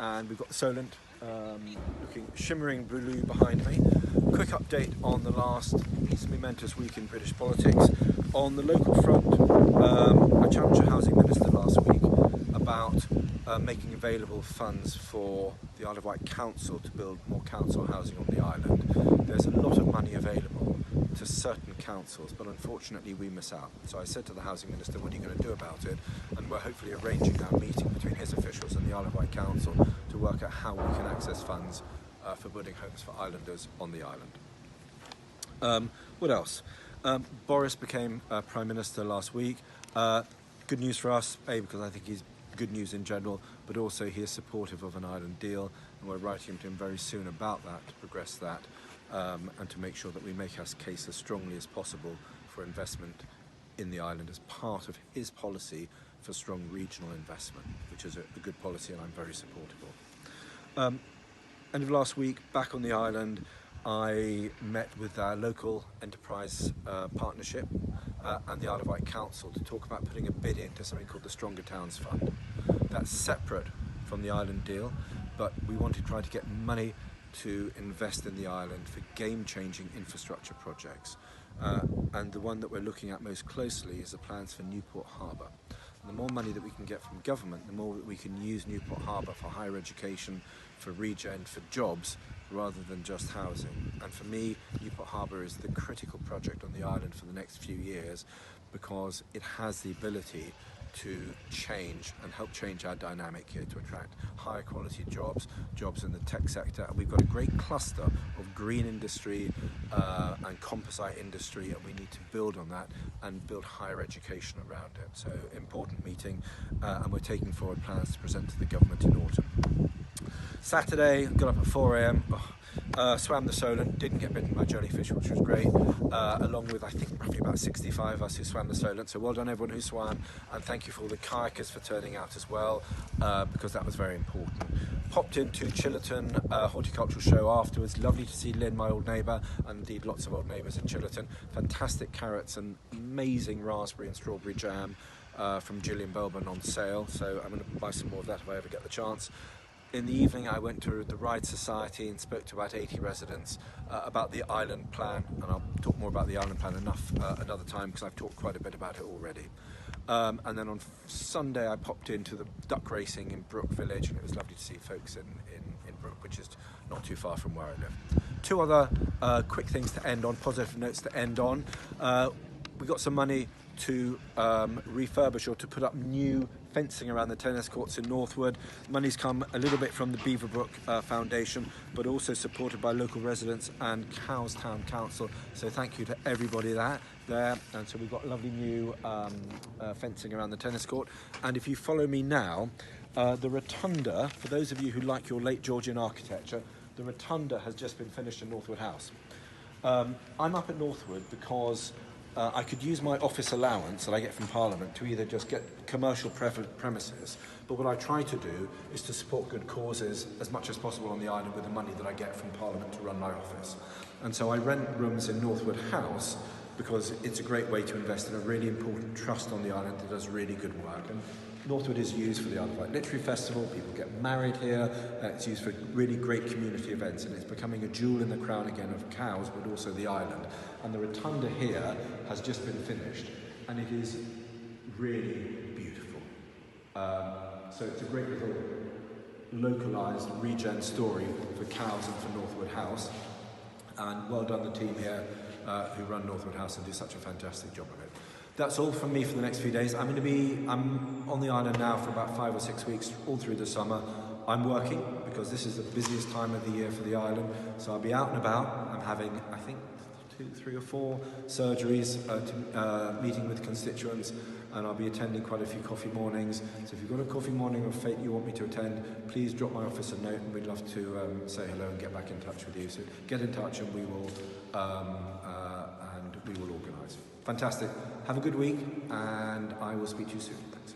and we've got the Solent looking shimmering blue behind me. Quick update on the last momentous week in British politics. On the local front, I challenged the Housing Minister last week about making available funds for the Isle of Wight Council to build more council housing on the island. There's a lot of money available to certain councils, but unfortunately we miss out. So I said to the Housing Minister, what are you going to do about it? And we're hopefully arranging now a meeting between his officials and the Isle of Wight Council to work out how we can access funds for building homes for islanders on the island. What else? Boris became Prime Minister last week. Good news for us, because I think he's good news in general, but also he is supportive of an island deal, and we're writing to him very soon about that, to progress that, and to make sure that we make our case as strongly as possible for investment in the island as part of his policy for strong regional investment, which is a good policy and I'm very supportive of. End of last week, back on the island, I met with our local enterprise partnership and the Isle of Wight Council to talk about putting a bid into something called the Stronger Towns Fund. That's separate from the island deal, but we want to try to get money to invest in the island for game-changing infrastructure projects. And the one that we're looking at most closely is the plans for Newport Harbour. And the more money that we can get from government, the more that we can use Newport Harbour for higher education, for regen, for jobs, rather than just housing. And for me, Newport Harbour is the critical project on the island for the next few years because it has the ability to change and help change our dynamic here, to attract higher quality jobs in the tech sector. And we've got a great cluster of green industry and composite industry, and we need to build on that and build higher education around it. So important meeting, and we're taking forward plans to present to the government in autumn. Saturday, got up at 4 a.m, swam the Solent, didn't get bitten by jellyfish, which was great, along with I think roughly about 65 of us who swam the Solent, so well done everyone who swam, and thank you for all the kayakers for turning out as well, because that was very important. Popped into Chillerton horticultural show afterwards. Lovely to see Lynn, my old neighbour, and indeed lots of old neighbours in Chillerton. Fantastic carrots and amazing raspberry and strawberry jam from Gillian Belbin on sale, so I'm going to buy some more of that if I ever get the chance. In the evening I went to the Ride Society and spoke to about 80 residents about the island plan, and I'll talk more about the island plan another time because I've talked quite a bit about it already. And then on Sunday I popped into the duck racing in Brook Village, and it was lovely to see folks in Brook, which is not too far from where I live. Two other quick things to end on, positive notes to end on. We got some money to refurbish or to put up new fencing around the tennis courts in Northwood. Money's come a little bit from the Beaverbrook Foundation, but also supported by local residents and Cowes Town Council. So thank you to everybody there. And so we've got lovely new fencing around the tennis court. And if you follow me now, the rotunda, for those of you who like your late Georgian architecture, the rotunda has just been finished in Northwood House. I'm up at Northwood because I could use my office allowance that I get from Parliament to either just get commercial premises, but what I try to do is to support good causes as much as possible on the island with the money that I get from Parliament to run my office. And so I rent rooms in Northwood House because it's a great way to invest in a really important trust on the island that does really good work. And Northwood is used for the Isle of Wight Literary Festival, people get married here, it's used for really great community events, and it's becoming a jewel in the crown again of Cowes, but also the island. And the rotunda here has just been finished, and it is really beautiful. So it's a great little localised regen story for Cowes and for Northwood House, and well done the team here who run Northwood House and do such a fantastic job of it. That's all from me for the next few days. I'm on the island now for about 5 or 6 weeks, all through the summer. I'm working because this is the busiest time of the year for the island, so I'll be out and about. I'm having, I think, 2, 3 or 4 surgeries, meeting with constituents, and I'll be attending quite a few coffee mornings. So if you've got a coffee morning of fate you want me to attend, please drop my office a note, and we'd love to say hello and get back in touch with you. So get in touch and we will organise. Fantastic. Have a good week, and I will speak to you soon. Thanks.